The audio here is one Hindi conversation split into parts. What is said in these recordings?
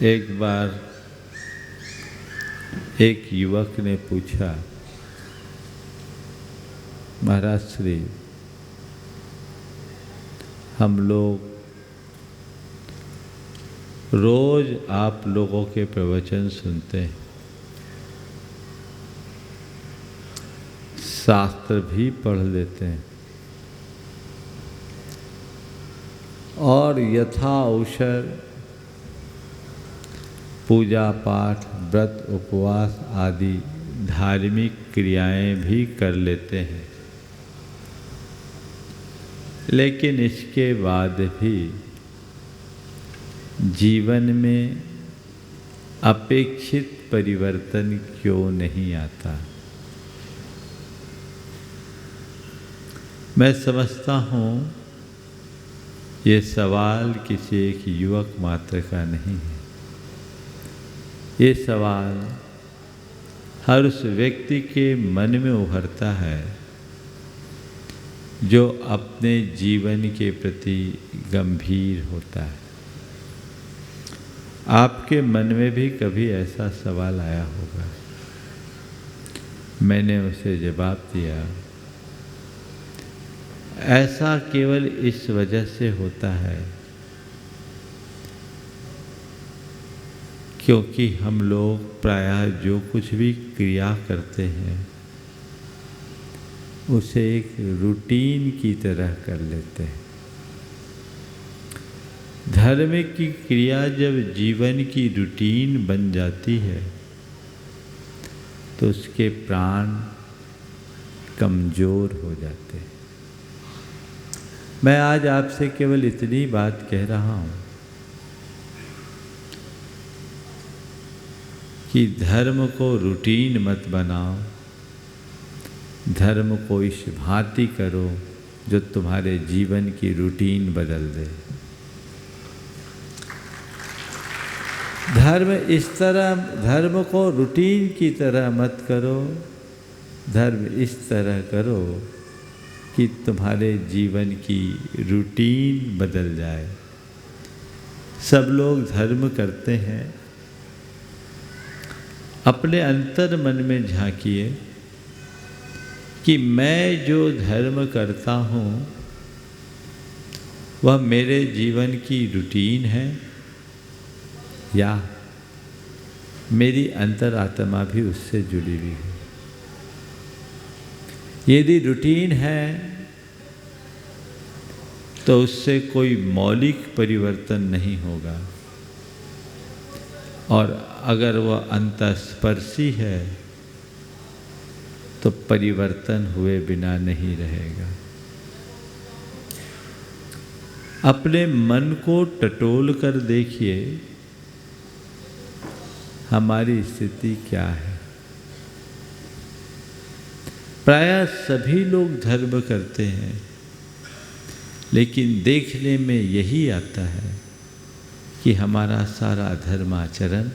एक बार एक युवक ने पूछा, महाराज श्री, हम लोग रोज आप लोगों के प्रवचन सुनते हैं, शास्त्र भी पढ़ लेते हैं और यथा अवसर पूजा पाठ, व्रत, उपवास आदि धार्मिक क्रियाएं भी कर लेते हैं, लेकिन इसके बाद भी जीवन में अपेक्षित परिवर्तन क्यों नहीं आता? मैं समझता हूँ ये सवाल किसी एक युवक मात्र का नहीं है। ये सवाल हर उस व्यक्ति के मन में उभरता है जो अपने जीवन के प्रति गंभीर होता है। आपके मन में भी कभी ऐसा सवाल आया होगा। मैंने उसे जवाब दिया, ऐसा केवल इस वजह से होता है क्योंकि हम लोग प्रायः जो कुछ भी क्रिया करते हैं उसे एक रूटीन की तरह कर लेते हैं। धर्म की क्रिया जब जीवन की रूटीन बन जाती है तो उसके प्राण कमज़ोर हो जाते हैं। मैं आज आपसे केवल इतनी बात कह रहा हूँ कि धर्म को रूटीन मत बनाओ, धर्म को इस भांति करो जो तुम्हारे जीवन की रूटीन बदल दे। धर्म को रूटीन की तरह मत करो, धर्म इस तरह करो कि तुम्हारे जीवन की रूटीन बदल जाए। सब लोग धर्म करते हैं, अपने अंतर मन में झांकिए कि मैं जो धर्म करता हूँ वह मेरे जीवन की रूटीन है या मेरी अंतरात्मा भी उससे जुड़ी हुई है। यदि रूटीन है तो उससे कोई मौलिक परिवर्तन नहीं होगा, और अगर वह अंतःस्पर्शी है तो परिवर्तन हुए बिना नहीं रहेगा। अपने मन को टटोल कर देखिए हमारी स्थिति क्या है। प्रायः सभी लोग धर्म करते हैं, लेकिन देखने में यही आता है कि हमारा सारा धर्माचरण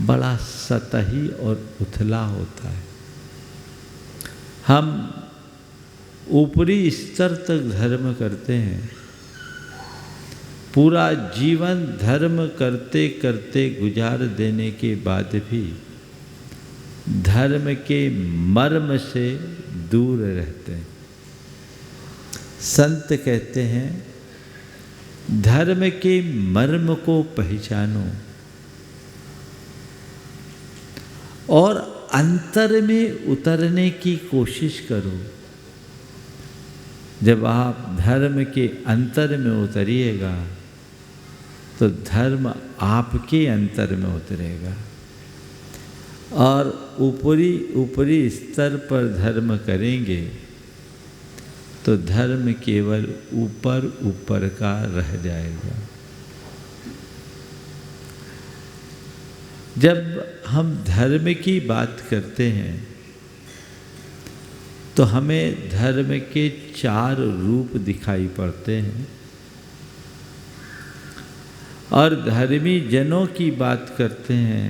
बड़ा सतही और उथला होता है। हम ऊपरी स्तर तक धर्म करते हैं, पूरा जीवन धर्म करते करते गुजार देने के बाद भी धर्म के मर्म से दूर रहते हैं। संत कहते हैं, धर्म के मर्म को पहचानो और अंतर में उतरने की कोशिश करो। जब आप धर्म के अंतर में उतरिएगा तो धर्म आपके अंतर में उतरेगा, और ऊपरी स्तर पर धर्म करेंगे तो धर्म केवल ऊपर ऊपर का रह जाएगा। जब हम धर्म की बात करते हैं तो हमें धर्म के 4 रूप दिखाई पड़ते हैं, और धर्मी जनों की बात करते हैं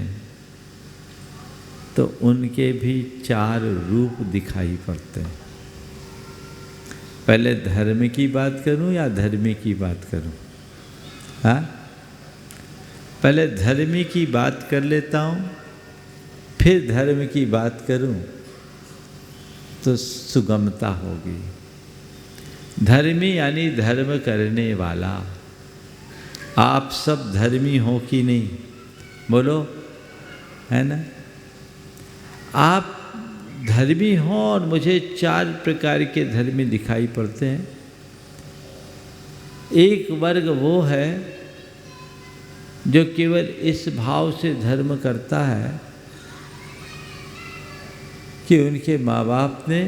तो उनके भी 4 रूप दिखाई पड़ते हैं। पहले धर्म की बात करूं या धर्मी की बात करूं? हाँ, पहले धर्मी की बात कर लेता हूँ, फिर धर्म की बात करूँ तो सुगमता होगी। धर्मी यानी धर्म करने वाला। आप सब धर्मी हो कि नहीं? बोलो, है ना? आप धर्मी हो और मुझे 4 प्रकार के धर्मी दिखाई पड़ते हैं। एक वर्ग वो है जो केवल इस भाव से धर्म करता है कि उनके माँ बाप ने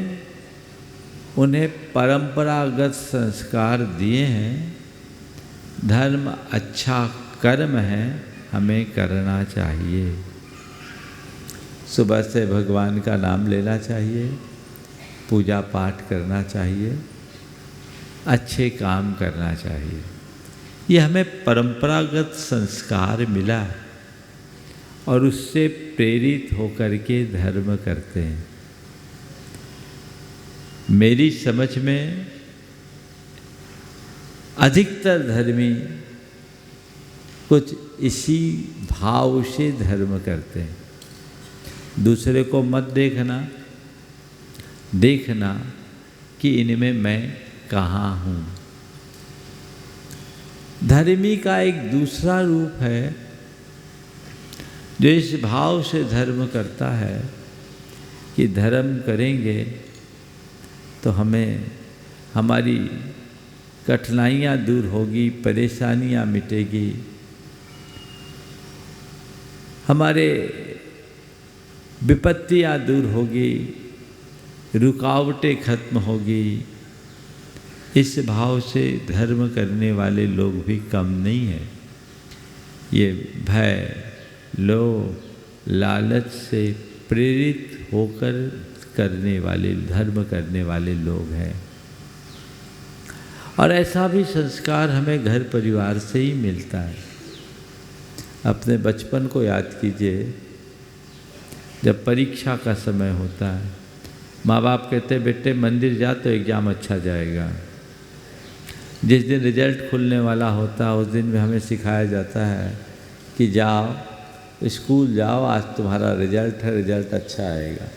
उन्हें परंपरागत संस्कार दिए हैं, धर्म अच्छा कर्म है, हमें करना चाहिए। सुबह से भगवान का नाम लेना चाहिए, पूजा पाठ करना चाहिए, अच्छे काम करना चाहिए। ये हमें परंपरागत संस्कार मिला है और उससे प्रेरित होकर के धर्म करते हैं। मेरी समझ में अधिकतर धर्मी कुछ इसी भाव से धर्म करते हैं। दूसरे को मत देखना कि इनमें मैं कहाँ हूँ। धर्मी का एक दूसरा रूप है जो इस भाव से धर्म करता है कि धर्म करेंगे तो हमें हमारी कठिनाइयाँ दूर होगी, परेशानियाँ मिटेगी, हमारे विपत्तियाँ दूर होगी, रुकावटें खत्म होगी। इस भाव से धर्म करने वाले लोग भी कम नहीं हैं। ये भय, लोभ, लालच से प्रेरित होकर करने वाले, धर्म करने वाले लोग हैं। और ऐसा भी संस्कार हमें घर परिवार से ही मिलता है। अपने बचपन को याद कीजिए, जब परीक्षा का समय होता है, माँ बाप कहते बेटे मंदिर जा तो एग्ज़ाम अच्छा जाएगा। जिस दिन रिजल्ट खुलने वाला होता है उस दिन भी हमें सिखाया जाता है कि जाओ स्कूल जाओ, आज तुम्हारा रिजल्ट है, रिजल्ट अच्छा आएगा।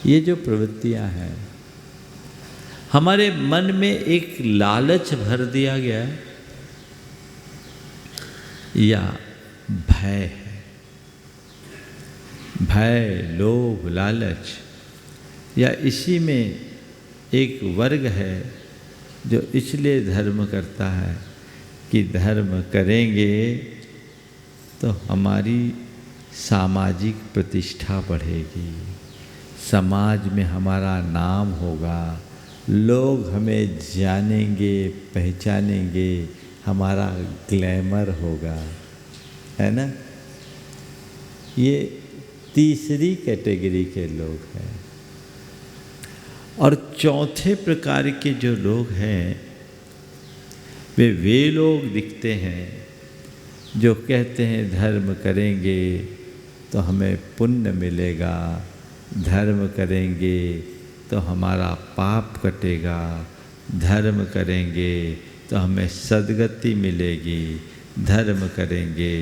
ये जो प्रवृत्तियाँ हैं, हमारे मन में एक लालच भर दिया गया है या भय है। भय, लोभ, लालच, या इसी में एक वर्ग है जो इसलिए धर्म करता है कि धर्म करेंगे तो हमारी सामाजिक प्रतिष्ठा बढ़ेगी, समाज में हमारा नाम होगा, लोग हमें जानेंगे, पहचानेंगे, हमारा ग्लैमर होगा, है ना? ये तीसरी कैटेगरी के लोग हैं। और चौथे प्रकार के जो लोग हैं वे लोग दिखते हैं जो कहते हैं धर्म करेंगे तो हमें पुण्य मिलेगा, धर्म करेंगे तो हमारा पाप कटेगा, धर्म करेंगे तो हमें सद्गति मिलेगी, धर्म करेंगे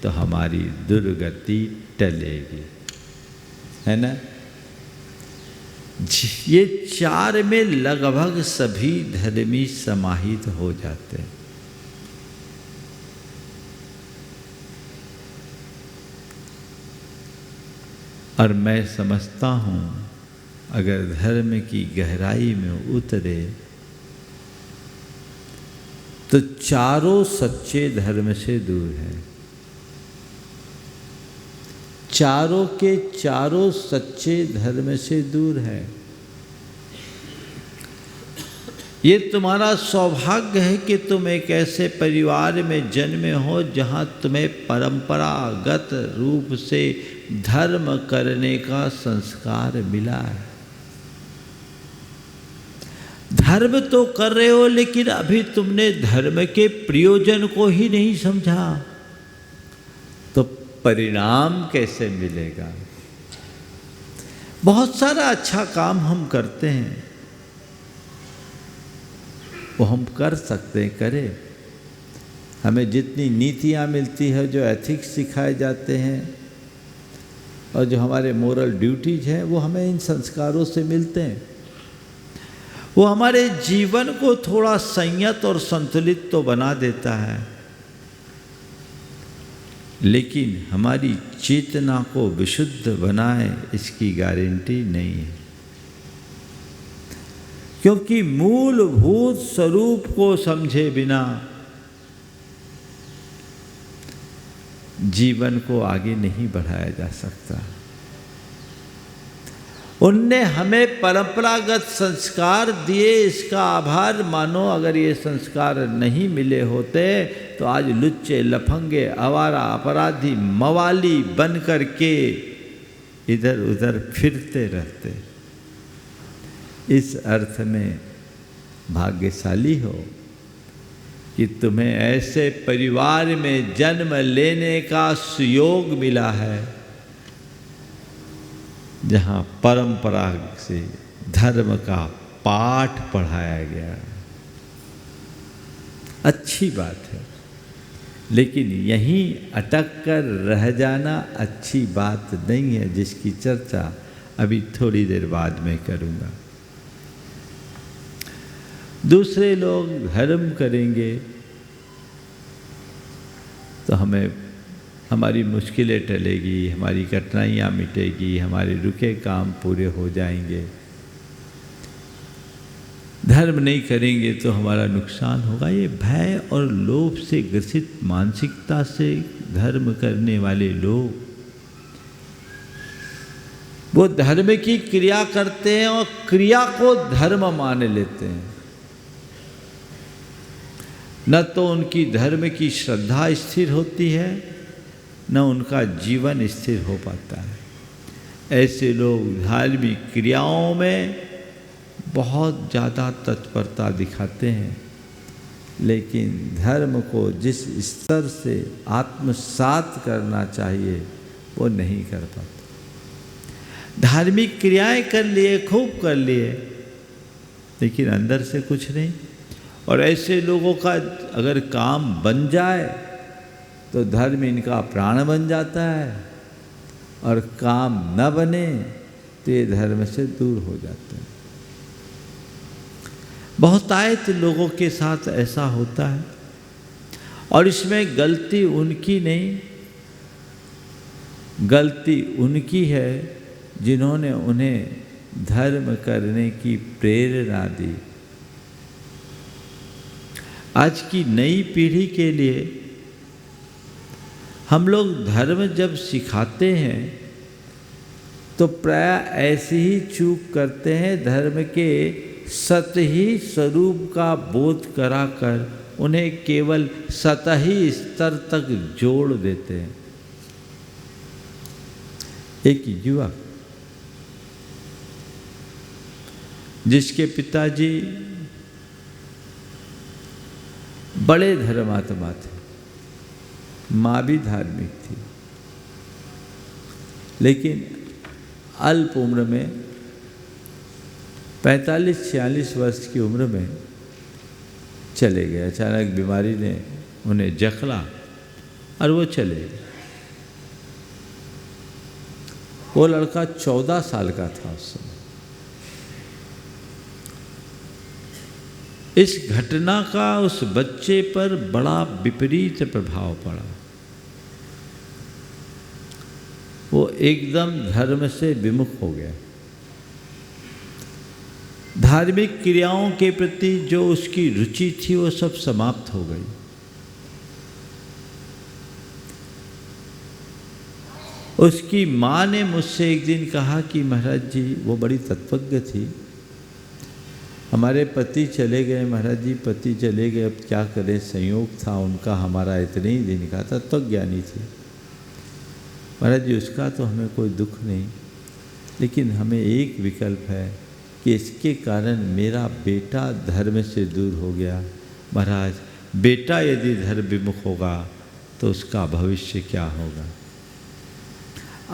तो हमारी दुर्गति टलेगी, है ना? ये 4 में लगभग सभी धर्मी समाहित हो जाते हैं। और मैं समझता हूँ अगर धर्म की गहराई में उतरे तो चारों सच्चे धर्म से दूर है। चारों के चारों सच्चे धर्म से दूर है। ये तुम्हारा सौभाग्य है कि तुम एक ऐसे परिवार में जन्मे हो जहाँ तुम्हें परंपरागत रूप से धर्म करने का संस्कार मिला है। धर्म तो कर रहे हो लेकिन अभी तुमने धर्म के प्रयोजन को ही नहीं समझा, तो परिणाम कैसे मिलेगा? बहुत सारा अच्छा काम हम करते हैं, वो हम कर सकते हैं, करें, हमें जितनी नीतियाँ मिलती है, जो एथिक्स सिखाए जाते हैं और जो हमारे मोरल ड्यूटीज हैं, वो हमें इन संस्कारों से मिलते हैं। वो हमारे जीवन को थोड़ा संयत और संतुलित तो बना देता है, लेकिन हमारी चेतना को विशुद्ध बनाए इसकी गारंटी नहीं है, क्योंकि मूलभूत स्वरूप को समझे बिना जीवन को आगे नहीं बढ़ाया जा सकता। उनने हमें परंपरागत संस्कार दिए, इसका आभार मानो। अगर ये संस्कार नहीं मिले होते तो आज लुच्चे, लफंगे, आवारा, अपराधी, मवाली बन कर के इधर उधर फिरते रहते। इस अर्थ में भाग्यशाली हो कि तुम्हें ऐसे परिवार में जन्म लेने का सुयोग मिला है जहाँ परंपरा से धर्म का पाठ पढ़ाया गया। अच्छी बात है, लेकिन यहीं अटक कर रह जाना अच्छी बात नहीं है, जिसकी चर्चा अभी थोड़ी देर बाद में करूँगा। दूसरे लोग धर्म करेंगे तो हमें हमारी मुश्किलें टलेगी, हमारी कठिनाइयाँ मिटेगी, हमारे रुके काम पूरे हो जाएंगे। धर्म नहीं करेंगे तो हमारा नुकसान होगा। ये भय और लोभ से ग्रसित मानसिकता से धर्म करने वाले लोग वो धर्म की क्रिया करते हैं और क्रिया को धर्म मान लेते हैं। न तो उनकी धर्म की श्रद्धा स्थिर होती है, न उनका जीवन स्थिर हो पाता है। ऐसे लोग धार्मिक क्रियाओं में बहुत ज़्यादा तत्परता दिखाते हैं, लेकिन धर्म को जिस स्तर से आत्मसात करना चाहिए वो नहीं कर पाते। धार्मिक क्रियाएं कर लिए, खूब कर लिए, लेकिन अंदर से कुछ नहीं। और ऐसे लोगों का अगर काम बन जाए तो धर्म इनका प्राण बन जाता है, और काम न बने तो ये धर्म से दूर हो जाते हैं। बहुतायत लोगों के साथ ऐसा होता है, और इसमें गलती उनकी नहीं, गलती उनकी है जिन्होंने उन्हें धर्म करने की प्रेरणा दी। आज की नई पीढ़ी के लिए हम लोग धर्म जब सिखाते हैं तो प्राय ऐसी ही चूक करते हैं, धर्म के सतही स्वरूप का बोध कराकर उन्हें केवल सतही स्तर तक जोड़ देते हैं। एक युवक जिसके पिताजी बड़े धर्मात्मा थे, माँ भी धार्मिक थी, लेकिन अल्प उम्र में 45-46 वर्ष की उम्र में चले गए। अचानक बीमारी ने उन्हें जकड़ा और वो चले गए। वो लड़का 14 साल का था उस समय। इस घटना का उस बच्चे पर बड़ा विपरीत प्रभाव पड़ा। वो एकदम धर्म से विमुख हो गया। धार्मिक क्रियाओं के प्रति जो उसकी रुचि थी वो सब समाप्त हो गई। उसकी माँ ने मुझसे एक दिन कहा कि महाराज जी, वो बड़ी तत्वज्ञ थी, हमारे पति चले गए महाराज जी, पति चले गए, अब क्या करें, संयोग था उनका हमारा इतने ही दिन का था। तत्वज्ञानी थी महाराज जी, उसका तो हमें कोई दुख नहीं, लेकिन हमें एक विकल्प है कि इसके कारण मेरा बेटा धर्म से दूर हो गया। महाराज, बेटा यदि धर्म विमुख होगा तो उसका भविष्य क्या होगा,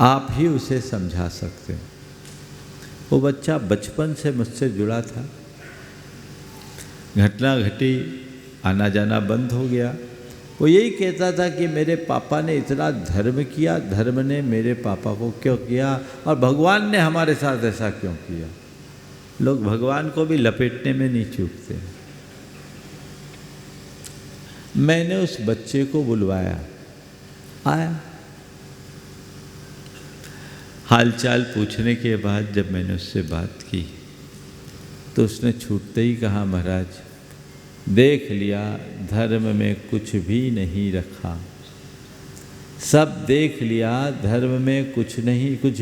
आप ही उसे समझा सकते हैं। वो बच्चा बचपन से मुझसे जुड़ा था। घटना घटी, आना जाना बंद हो गया, वो यही कहता था कि मेरे पापा ने इतना धर्म किया, धर्म ने मेरे पापा को क्यों किया और भगवान ने हमारे साथ ऐसा क्यों किया। लोग भगवान को भी लपेटने में नहीं चूकते। मैंने उस बच्चे को बुलवाया, आया। हालचाल पूछने के बाद जब मैंने उससे बात की तो उसने छूटते ही कहा, महाराज देख लिया, धर्म में कुछ भी नहीं रखा, सब देख लिया, धर्म में कुछ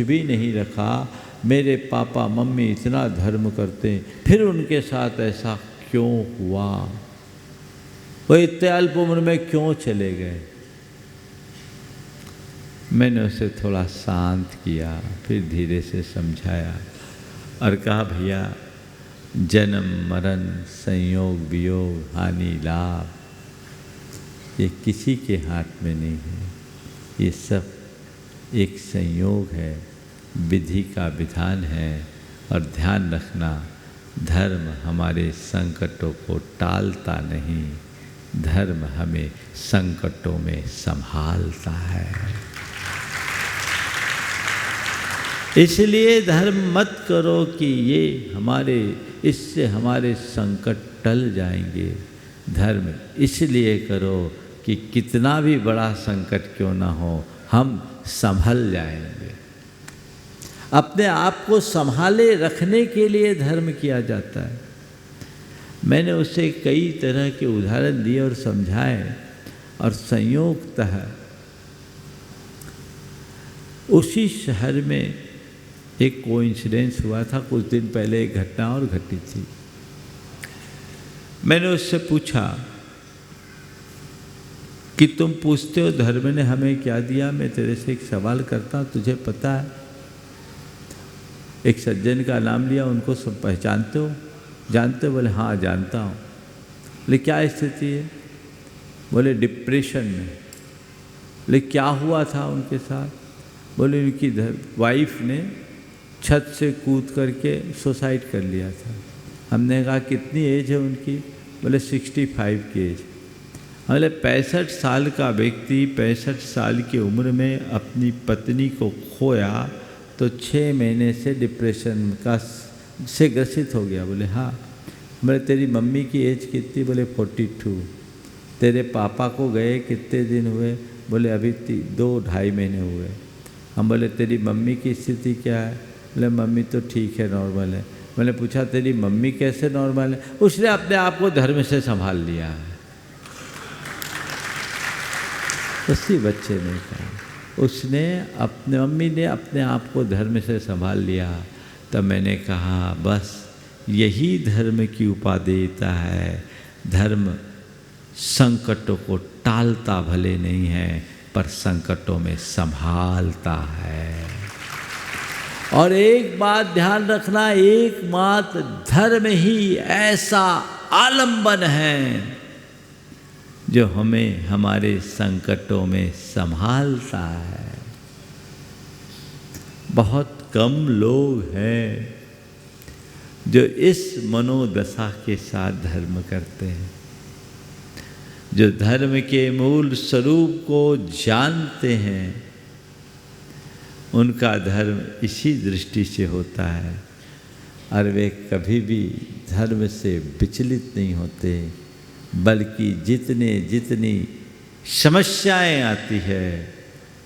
भी नहीं रखा। मेरे पापा मम्मी इतना धर्म करते, फिर उनके साथ ऐसा क्यों हुआ, वो इतने अल्प उम्र में क्यों चले गए। मैंने उसे थोड़ा शांत किया, फिर धीरे से समझाया और कहा, भैया जन्म मरण संयोग वियोग हानि लाभ ये किसी के हाथ में नहीं है, ये सब एक संयोग है, विधि का विधान है। और ध्यान रखना, धर्म हमारे संकटों को टालता नहीं, धर्म हमें संकटों में संभालता है। इसलिए धर्म मत करो कि इससे हमारे संकट टल जाएंगे। धर्म इसलिए करो कि कितना भी बड़ा संकट क्यों ना हो, हम संभल जाएंगे। अपने आप को संभाले रखने के लिए धर्म किया जाता है। मैंने उसे कई तरह के उदाहरण दिए और समझाए, और संयोगतः उसी शहर में एक कोइंसिडेंस हुआ था। कुछ दिन पहले एक घटना और घटी थी। मैंने उससे पूछा कि तुम पूछते हो धर्म ने हमें क्या दिया, मैं तेरे से एक सवाल करता हूँ, तुझे पता है? एक सज्जन का नाम लिया, उनको सब पहचानते हो? जानते हो? बोले हाँ जानता हूँ। बोले क्या स्थिति है? बोले डिप्रेशन में। बोले क्या हुआ था उनके साथ? बोले उनकी वाइफ ने छत से कूद करके सुसाइड कर लिया था। हमने कहा कितनी एज है उनकी? बोले 65 की एज। बोले 65 साल का व्यक्ति 65 साल की उम्र में अपनी पत्नी को खोया तो 6 महीने से डिप्रेशन से ग्रसित हो गया। बोले हाँ। बोले तेरी मम्मी की एज कितनी? बोले 42। तेरे पापा को गए कितने दिन हुए? बोले अभी 2-2.5 महीने हुए। हम बोले तेरी मम्मी की स्थिति क्या है? बोले मम्मी तो ठीक है, नॉर्मल है। मैंने पूछा तेरी मम्मी कैसे नॉर्मल है? उसने अपने आप को धर्म से संभाल लिया है। उसी बच्चे ने कहा, उसने अपने मम्मी ने अपने आप को धर्म से संभाल लिया। तब मैंने कहा बस यही धर्म की उपादेयता है। धर्म संकटों को टालता भले नहीं है, पर संकटों में संभालता है। और एक बात ध्यान रखना, एकमात्र धर्म ही ऐसा आलंबन है जो हमें हमारे संकटों में संभालता है। बहुत कम लोग हैं जो इस मनोदशा के साथ धर्म करते हैं, जो धर्म के मूल स्वरूप को जानते हैं। उनका धर्म इसी दृष्टि से होता है और वे कभी भी धर्म से विचलित नहीं होते, बल्कि जितनी समस्याएं आती है,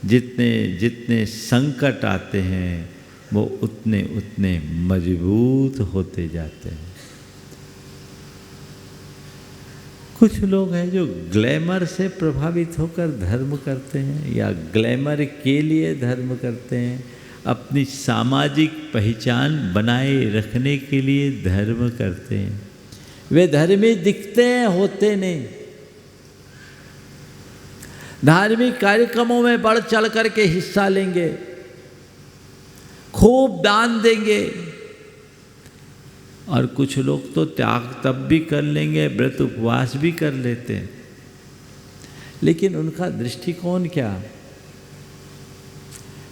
जितने संकट आते हैं, वो उतने मजबूत होते जाते हैं। कुछ लोग हैं जो ग्लैमर से प्रभावित होकर धर्म करते हैं या ग्लैमर के लिए धर्म करते हैं, अपनी सामाजिक पहचान बनाए रखने के लिए धर्म करते हैं। वे धर्मी दिखते हैं, होते नहीं। धार्मिक कार्यक्रमों में बढ़ चढ़ करके हिस्सा लेंगे, खूब दान देंगे, और कुछ लोग तो त्याग तब भी कर लेंगे, व्रत उपवास भी कर लेते हैं, लेकिन उनका दृष्टिकोण क्या?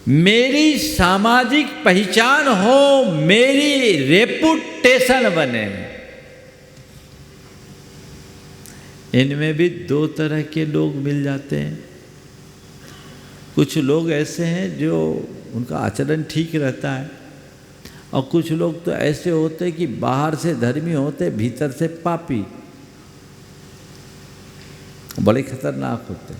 मेरी सामाजिक पहचान हो, मेरी रेपुटेशन बने, इनमें भी दो तरह के लोग मिल जाते हैं। कुछ लोग ऐसे हैं जो उनका आचरण ठीक रहता है, और कुछ लोग तो ऐसे होते हैं कि बाहर से धर्मी होते, भीतर से पापी, बड़े खतरनाक होते।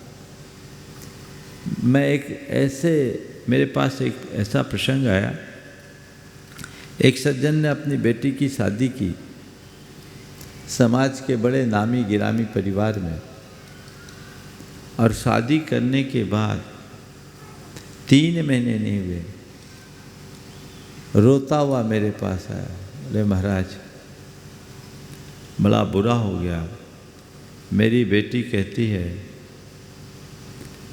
मेरे पास एक ऐसा प्रसंग आया। एक सज्जन ने अपनी बेटी की शादी की समाज के बड़े नामी गिरामी परिवार में, और शादी करने के बाद 3 महीने नहीं हुए, रोता हुआ मेरे पास आया। बोले महाराज बड़ा बुरा हो गया, मेरी बेटी कहती है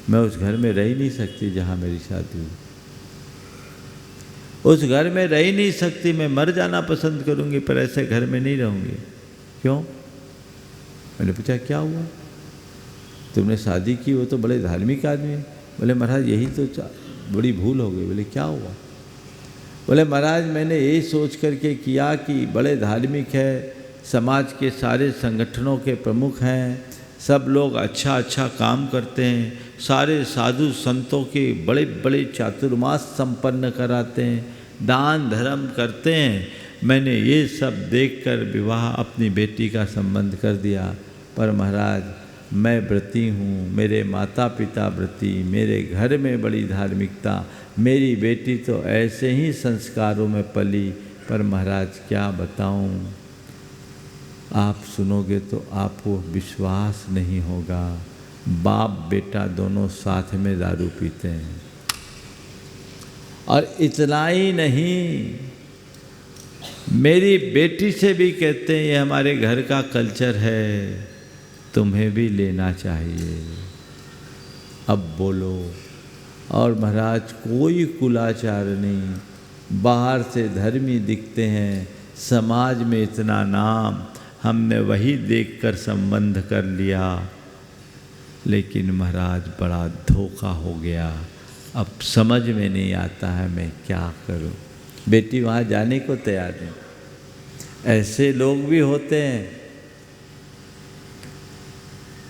मैं उस घर में रह ही नहीं सकती जहाँ मेरी शादी हुई, उस घर में रह ही नहीं सकती, मैं मर जाना पसंद करूँगी पर ऐसे घर में नहीं रहूँगी। क्यों? मैंने पूछा क्या हुआ, तुमने शादी की, वो तो बड़े धार्मिक आदमी है। बोले महाराज यही तो बड़ी भूल हो गई। बोले क्या हुआ? बोले महाराज मैंने यही सोच करके किया कि बड़े धार्मिक है, समाज के सारे संगठनों के प्रमुख हैं, सब लोग अच्छा अच्छा काम करते हैं, सारे साधु संतों के बड़े बड़े चातुर्मास संपन्न कराते हैं, दान धर्म करते हैं। मैंने ये सब देखकर विवाह अपनी बेटी का संबंध कर दिया, पर महाराज मैं व्रती हूँ, मेरे माता पिता व्रती, मेरे घर में बड़ी धार्मिकता, मेरी बेटी तो ऐसे ही संस्कारों में पली, पर महाराज क्या बताऊँ, आप सुनोगे तो आपको विश्वास नहीं होगा, बाप बेटा दोनों साथ में दारू पीते हैं। और इतना ही नहीं, मेरी बेटी से भी कहते हैं ये हमारे घर का कल्चर है, तुम्हें भी लेना चाहिए। अब बोलो। और महाराज कोई कुलाचार नहीं, बाहर से धर्मी दिखते हैं, समाज में इतना नाम, हमने वही देखकर संबंध कर लिया, लेकिन महाराज बड़ा धोखा हो गया। अब समझ में नहीं आता है मैं क्या करूं। बेटी वहाँ जाने को तैयार नहीं। ऐसे लोग भी होते हैं।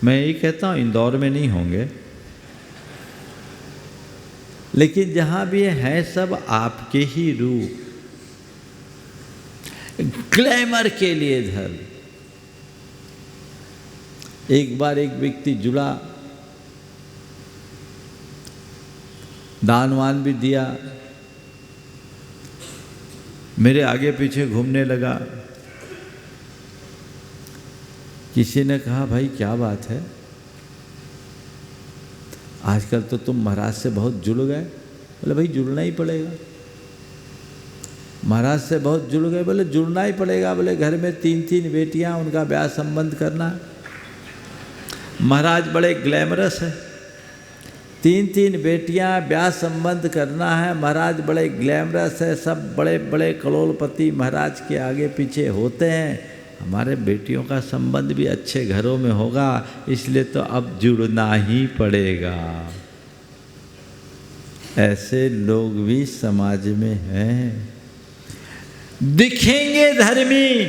मैं यही कहता हूँ इंदौर में नहीं होंगे, लेकिन जहाँ भी है सब आपके ही रूप, ग्लैमर के लिए धर्म। एक बार एक व्यक्ति जुड़ा, दानवान भी दिया, मेरे आगे पीछे घूमने लगा। किसी ने कहा भाई क्या बात है, आजकल तो तुम महाराज से बहुत जुड़ गए। बोले भाई जुड़ना ही पड़ेगा, महाराज से बहुत जुड़ गए। बोले जुड़ना ही पड़ेगा। बोले घर में 3-3 बेटियां, उनका ब्याह संबंध करना है। महाराज बड़े ग्लैमरस है, 3-3 बेटियां, ब्याह संबंध करना है। महाराज बड़े ग्लैमरस है, सब बड़े बड़े करोड़पति महाराज के आगे पीछे होते हैं। हमारे बेटियों का संबंध भी अच्छे घरों में होगा, इसलिए तो अब जुड़ना ही पड़ेगा। ऐसे लोग भी समाज में हैं, दिखेंगे धर्मी,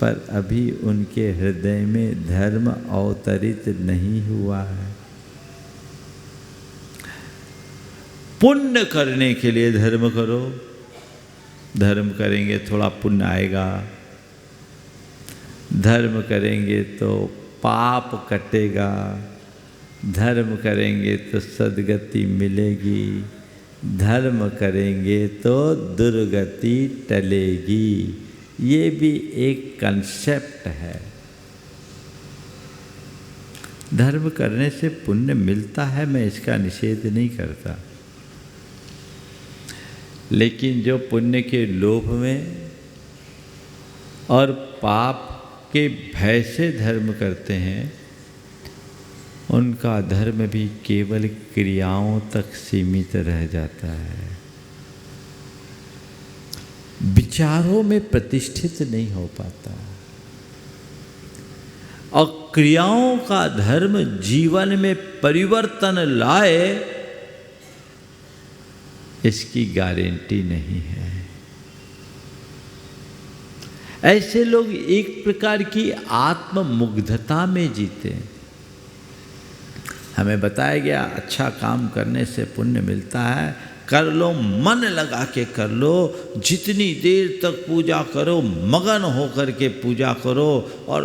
पर अभी उनके हृदय में धर्म अवतरित नहीं हुआ है। पुण्य करने के लिए धर्म करो, धर्म करेंगे थोड़ा पुण्य आएगा, धर्म करेंगे तो पाप कटेगा, धर्म करेंगे तो सद्गति मिलेगी, धर्म करेंगे तो दुर्गति टलेगी। ये भी एक कंसेप्ट है। धर्म करने से पुण्य मिलता है, मैं इसका निषेध नहीं करता, लेकिन जो पुण्य के लोभ में और पाप के भय से धर्म करते हैं, उनका धर्म भी केवल क्रियाओं तक सीमित रह जाता है, विचारों में प्रतिष्ठित नहीं हो पाता। और क्रियाओं का धर्म जीवन में परिवर्तन लाए, इसकी गारंटी नहीं है। ऐसे लोग एक प्रकार की आत्ममुग्धता में जीते हैं। हमें बताया गया अच्छा काम करने से पुण्य मिलता है, कर लो, मन लगा के कर लो, जितनी देर तक पूजा करो मगन होकर के पूजा करो, और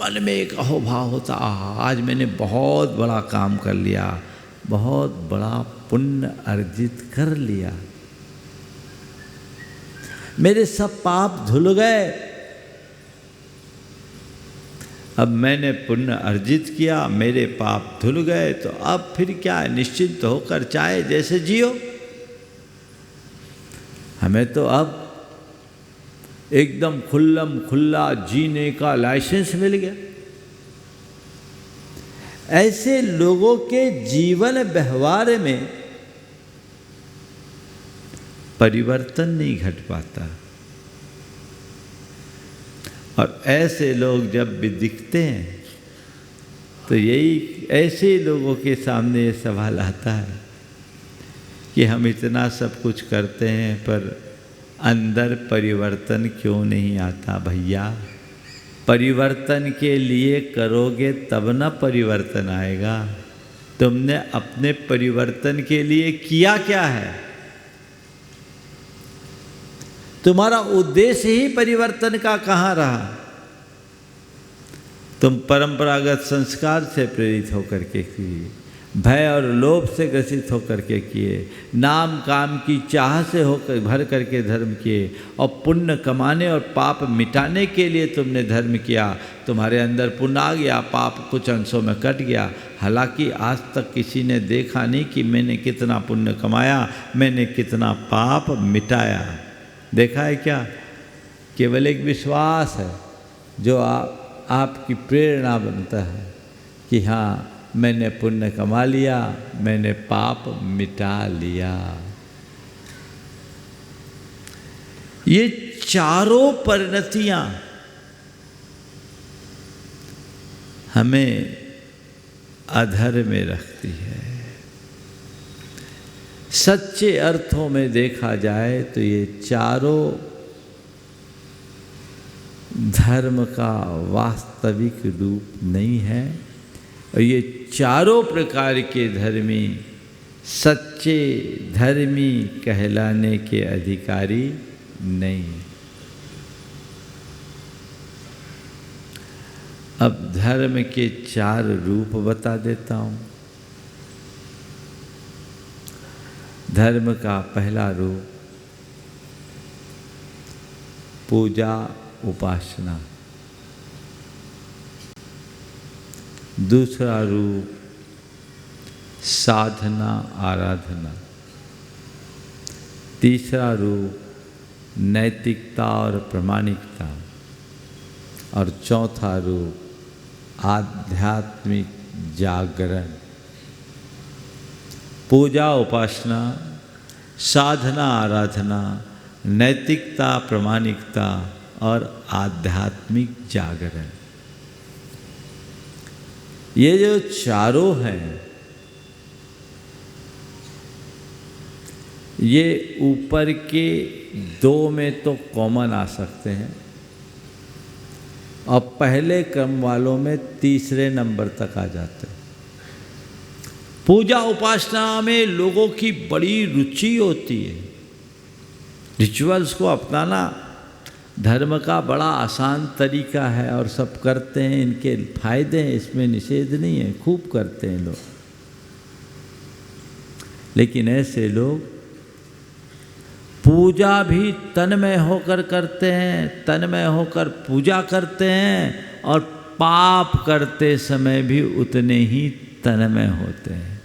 मन में एक अहोभाव होता, आज मैंने बहुत बड़ा काम कर लिया, बहुत बड़ा पुण्य अर्जित कर लिया, मेरे सब पाप धुल गए, अब मैंने पुण्य अर्जित किया, मेरे पाप धुल गए, तो अब फिर क्या है, निश्चिंत होकर चाहे जैसे जियो। हमें तो अब एकदम खुल्लम खुल्ला जीने का लाइसेंस मिल गया। ऐसे लोगों के जीवन व्यवहार में परिवर्तन नहीं घट पाता, और ऐसे लोग जब भी दिखते हैं तो यही ऐसे लोगों के सामने ये सवाल आता है कि हम इतना सब कुछ करते हैं पर अंदर परिवर्तन क्यों नहीं आता। भैया, परिवर्तन के लिए करोगे तब ना परिवर्तन आएगा। तुमने अपने परिवर्तन के लिए किया क्या है? तुम्हारा उद्देश्य ही परिवर्तन का कहाँ रहा? तुम परंपरागत संस्कार से प्रेरित होकर के किए, भय और लोभ से ग्रसित होकर के किए, नाम काम की चाह से होकर भर करके धर्म किए, और पुण्य कमाने और पाप मिटाने के लिए तुमने धर्म किया। तुम्हारे अंदर पुण्य आ गया, पाप कुछ अंशों में कट गया। हालांकि आज तक किसी ने देखा नहीं कि मैंने कितना पुण्य कमाया, मैंने कितना पाप मिटाया। देखा है क्या? केवल एक विश्वास है जो आपकी प्रेरणा बनता है कि हाँ, मैंने पुण्य कमा लिया, मैंने पाप मिटा लिया। ये चारों परिणतियां हमें अधर में रखती है। सच्चे अर्थों में देखा जाए तो ये चारों धर्म का वास्तविक रूप नहीं है, और ये चारों प्रकार के धर्मी सच्चे धर्मी कहलाने के अधिकारी नहीं। अब धर्म के 4 रूप बता देता हूँ। धर्म का पहला रूप पूजा उपासना, दूसरा रूप साधना आराधना, तीसरा रूप नैतिकता और प्रामाणिकता, और चौथा रूप आध्यात्मिक जागरण। पूजा उपासना, साधना आराधना, नैतिकता प्रामाणिकता और आध्यात्मिक जागरण, ये जो चारों हैं ये ऊपर के 2 में तो कॉमन आ सकते हैं, और पहले क्रम वालों में तीसरे नंबर तक आ जाते हैं। पूजा उपासना में लोगों की बड़ी रुचि होती है। रिचुअल्स को अपनाना धर्म का बड़ा आसान तरीका है, और सब करते हैं, इनके फायदे हैं, इसमें निषेध नहीं है, खूब करते हैं लोग। लेकिन ऐसे लोग पूजा भी तन्मय होकर करते हैं, तन्मय होकर पूजा करते हैं, और पाप करते समय भी उतने ही तन्मय होते हैं।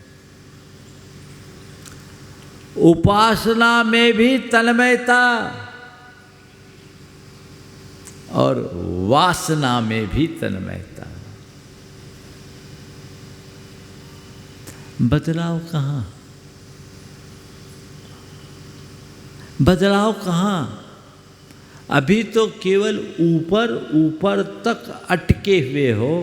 उपासना में भी तन्मयता और वासना में भी तन्मयता। बदलाव कहाँ? बदलाव कहाँ? अभी तो केवल ऊपर ऊपर तक अटके हुए हो।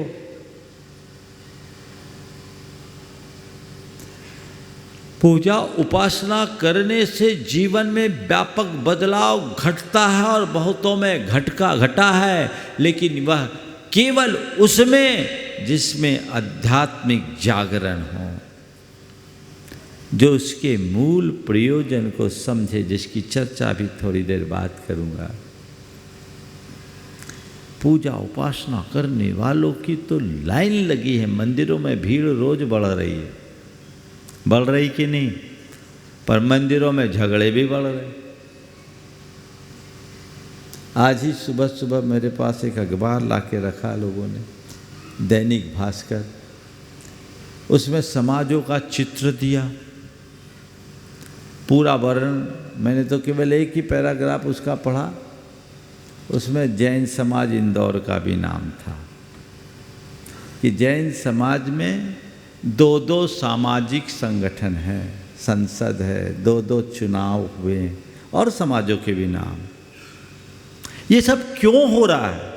पूजा उपासना करने से जीवन में व्यापक बदलाव घटता है और बहुतों में घटा है, लेकिन वह केवल उसमें जिसमें आध्यात्मिक जागरण हो, जो उसके मूल प्रयोजन को समझे, जिसकी चर्चा भी थोड़ी देर बाद करूंगा। पूजा उपासना करने वालों की तो लाइन लगी है, मंदिरों में भीड़ रोज बढ़ रही है, बढ़ रही कि नहीं? पर मंदिरों में झगड़े भी बढ़ रहे। आज ही सुबह सुबह मेरे पास एक अखबार ला के रखा लोगों ने, दैनिक भास्कर, उसमें समाजों का चित्र दिया, पूरा वर्णन। मैंने तो केवल एक ही पैराग्राफ उसका पढ़ा, उसमें जैन समाज इंदौर का भी नाम था कि जैन समाज में 2 सामाजिक संगठन हैं, संसद है, 2 चुनाव हुए और समाजों के भी नाम। ये सब क्यों हो रहा है?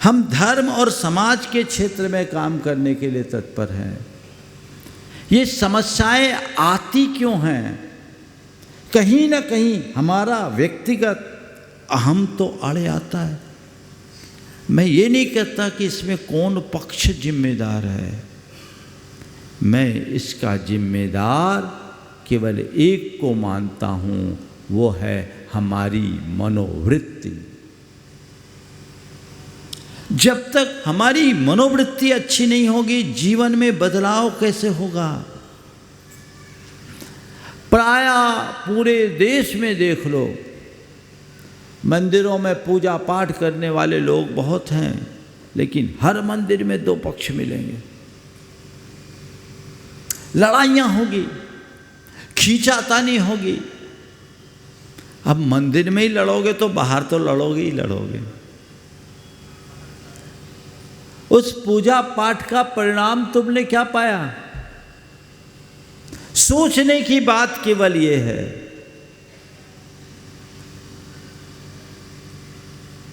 हम धर्म और समाज के क्षेत्र में काम करने के लिए तत्पर हैं। ये समस्याएं आती क्यों हैं? कहीं ना कहीं हमारा व्यक्तिगत अहम तो आड़े आता है। मैं ये नहीं कहता कि इसमें कौन पक्ष जिम्मेदार है, मैं इसका जिम्मेदार केवल एक को मानता हूँ, वो है हमारी मनोवृत्ति। जब तक हमारी मनोवृत्ति अच्छी नहीं होगी, जीवन में बदलाव कैसे होगा? प्रायः पूरे देश में देख लो, मंदिरों में पूजा पाठ करने वाले लोग बहुत हैं, लेकिन हर मंदिर में 2 पक्ष मिलेंगे, लड़ाइयाँ होगी, खींचातानी होगी। अब मंदिर में ही लड़ोगे तो बाहर तो लड़ोगे ही लड़ोगे। उस पूजा पाठ का परिणाम तुमने क्या पाया? सोचने की बात केवल ये है,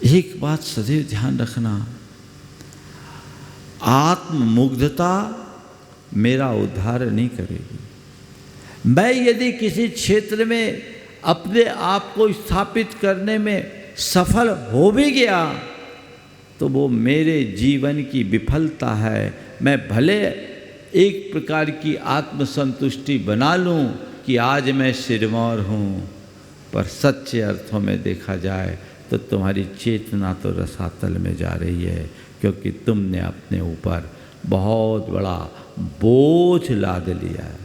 एक बात सदैव ध्यान रखना, आत्ममुग्धता मेरा उद्धार नहीं करेगी। मैं यदि किसी क्षेत्र में अपने आप को स्थापित करने में सफल हो भी गया तो वो मेरे जीवन की विफलता है। मैं भले एक प्रकार की आत्मसंतुष्टि बना लूं कि आज मैं सिरमौर हूँ, पर सच्चे अर्थों में देखा जाए तो तुम्हारी चेतना तो रसातल में जा रही है, क्योंकि तुमने अपने ऊपर बहुत बड़ा बोझ लाद लिया है।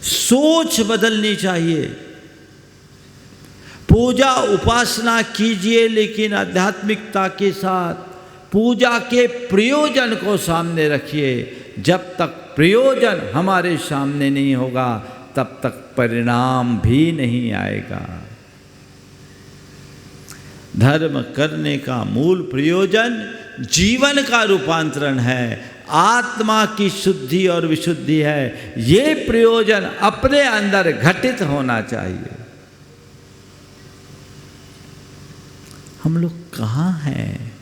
सोच बदलनी चाहिए। पूजा उपासना कीजिए, लेकिन आध्यात्मिकता के साथ पूजा के प्रयोजन को सामने रखिए। जब तक प्रयोजन हमारे सामने नहीं होगा, तब तक परिणाम भी नहीं आएगा। धर्म करने का मूल प्रयोजन जीवन का रूपांतरण है, आत्मा की शुद्धि और विशुद्धि है। ये प्रयोजन अपने अंदर घटित होना चाहिए। हम लोग कहाँ हैं?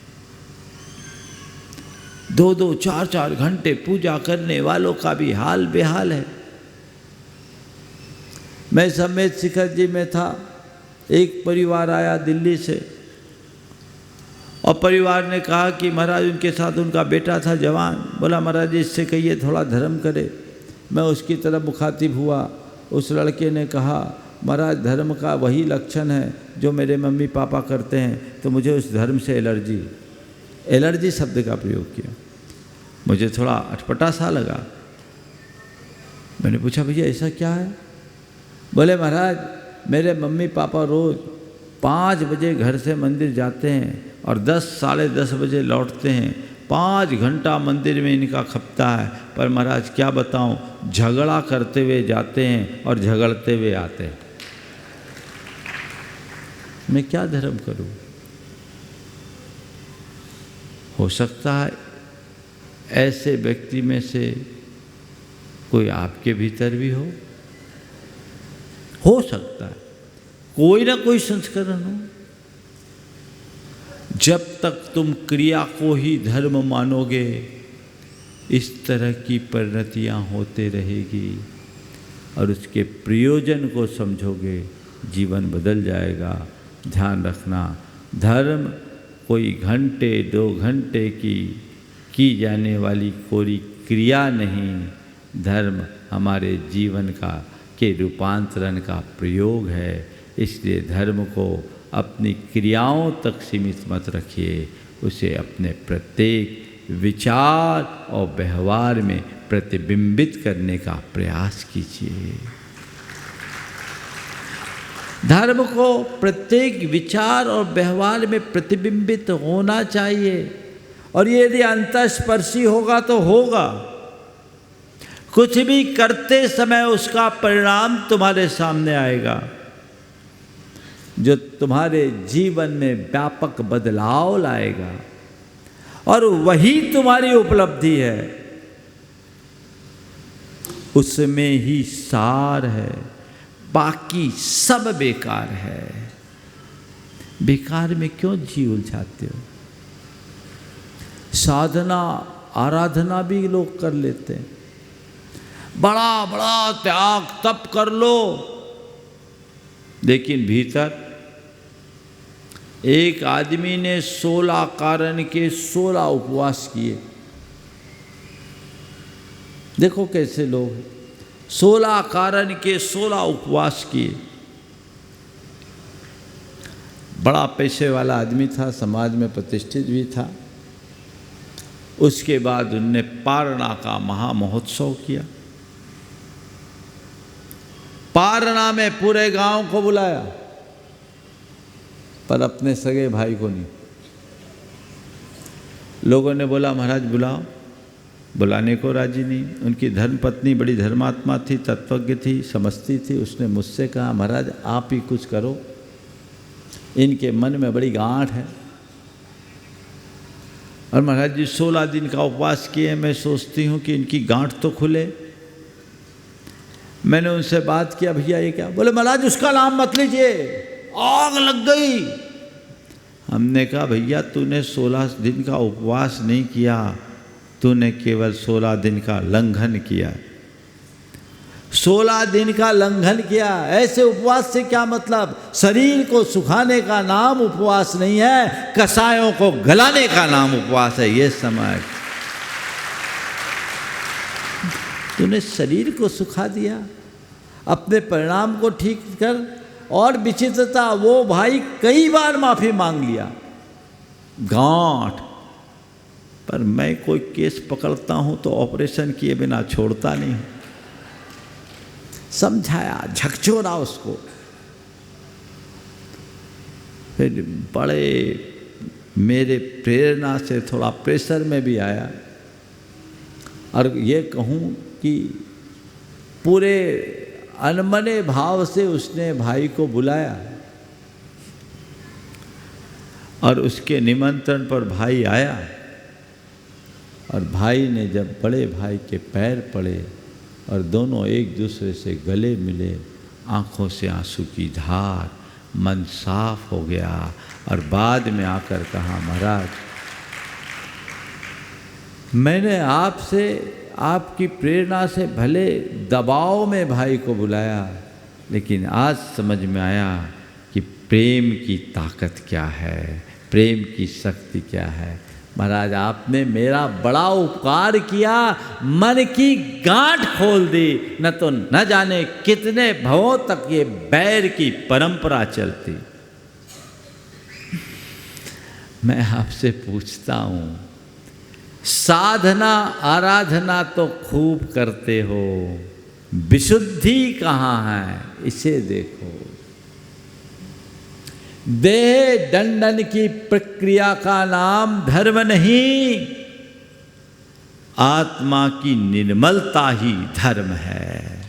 2-2, 4-4 घंटे पूजा करने वालों का भी हाल बेहाल है। मैं समेत शिखर जी में था, एक परिवार आया दिल्ली से और परिवार ने कहा कि महाराज उनके साथ उनका बेटा था जवान, बोला महाराज इससे कहिए थोड़ा धर्म करे। मैं उसकी तरफ मुखातिब हुआ। उस लड़के ने कहा महाराज धर्म का वही लक्षण है जो मेरे मम्मी पापा करते हैं, तो मुझे उस धर्म से एलर्जी शब्द का प्रयोग किया। मुझे थोड़ा अटपटा सा लगा। मैंने पूछा भैया ऐसा क्या है? बोले महाराज मेरे मम्मी पापा रोज़ 5 बजे घर से मंदिर जाते हैं और 10 साढ़े 10 बजे लौटते हैं। 5 घंटा मंदिर में इनका खपता है, पर महाराज क्या बताऊं, झगड़ा करते हुए जाते हैं और झगड़ते हुए आते हैं। मैं क्या धर्म करूं? हो सकता है ऐसे व्यक्ति में से कोई आपके भीतर भी हो सकता है कोई ना कोई संस्करण हो। जब तक तुम क्रिया को ही धर्म मानोगे, इस तरह की परिणतियाँ होते रहेगी और उसके प्रयोजन को समझोगे, जीवन बदल जाएगा। ध्यान रखना, धर्म कोई घंटे 2 घंटे की जाने वाली कोई क्रिया नहीं, धर्म हमारे जीवन के रूपांतरण का प्रयोग है। इसलिए धर्म को अपनी क्रियाओं तक सीमित मत रखिए, उसे अपने प्रत्येक विचार और व्यवहार में प्रतिबिंबित करने का प्रयास कीजिए। धर्म को प्रत्येक विचार और व्यवहार में प्रतिबिंबित होना चाहिए, और ये यदि अंतःस्पर्शी होगा तो होगा। कुछ भी करते समय उसका परिणाम तुम्हारे सामने आएगा, जो तुम्हारे जीवन में व्यापक बदलाव लाएगा, और वही तुम्हारी उपलब्धि है। उसमें ही सार है, बाकी सब बेकार है। बेकार में क्यों जी उलझाते हो? साधना आराधना भी लोग कर लेते हैं, बड़ा बड़ा त्याग तप कर लो, लेकिन भीतर एक आदमी ने 16 कारण के 16 उपवास किए। देखो कैसे लोग 16 कारण के 16 उपवास किए। बड़ा पैसे वाला आदमी था, समाज में प्रतिष्ठित भी था। उसके बाद उनने पारणा का महामहोत्सव किया। पारणा में पूरे गांव को बुलाया, पर अपने सगे भाई को नहीं। लोगों ने बोला महाराज बुलाओ, बुलाने को राजी नहीं। उनकी धर्मपत्नी बड़ी धर्मात्मा थी, तत्वज्ञ थी, समझती थी। उसने मुझसे कहा महाराज आप ही कुछ करो, इनके मन में बड़ी गांठ है। और महाराज जी 16 दिन का उपवास किए, मैं सोचती हूँ कि इनकी गांठ तो खुले। मैंने उनसे बात किया, भैया ये क्या? बोले महाराज उसका नाम मत लीजिए, आग लग गई। हमने कहा भैया तूने 16 दिन का उपवास नहीं किया, तूने केवल 16 दिन का लंघन किया। 16 दिन का लंघन किया, ऐसे उपवास से क्या मतलब? शरीर को सुखाने का नाम उपवास नहीं है, कसायों को गलाने का नाम उपवास है। ये समझ, तूने शरीर को सुखा दिया, अपने परिणाम को ठीक कर। और विचित्रता, वो भाई कई बार माफी मांग लिया, गांठ। पर मैं कोई केस पकड़ता हूं तो ऑपरेशन किए बिना छोड़ता नहीं हूं। समझाया, झकझोरा उसको। फिर बड़े मेरे प्रेरणा से थोड़ा प्रेशर में भी आया। और ये कहूं कि पूरे अनमने भाव से उसने भाई को बुलाया, और उसके निमंत्रण पर भाई आया। और भाई ने जब बड़े भाई के पैर पड़े और दोनों एक दूसरे से गले मिले, आंखों से आंसू की धार, मन साफ हो गया। और बाद में आकर कहा महाराज मैंने आपसे, आपकी प्रेरणा से भले दबाव में भाई को बुलाया, लेकिन आज समझ में आया कि प्रेम की ताकत क्या है, प्रेम की शक्ति क्या है। महाराज आपने मेरा बड़ा उपकार किया, मन की गांठ खोल दी, न तो न जाने कितने भवों तक ये बैर की परंपरा चलती। मैं आपसे पूछता हूँ, साधना आराधना तो खूब करते हो, विशुद्धि कहाँ है? इसे देखो। देह दंडन की प्रक्रिया का नाम धर्म नहीं, आत्मा की निर्मलता ही धर्म है।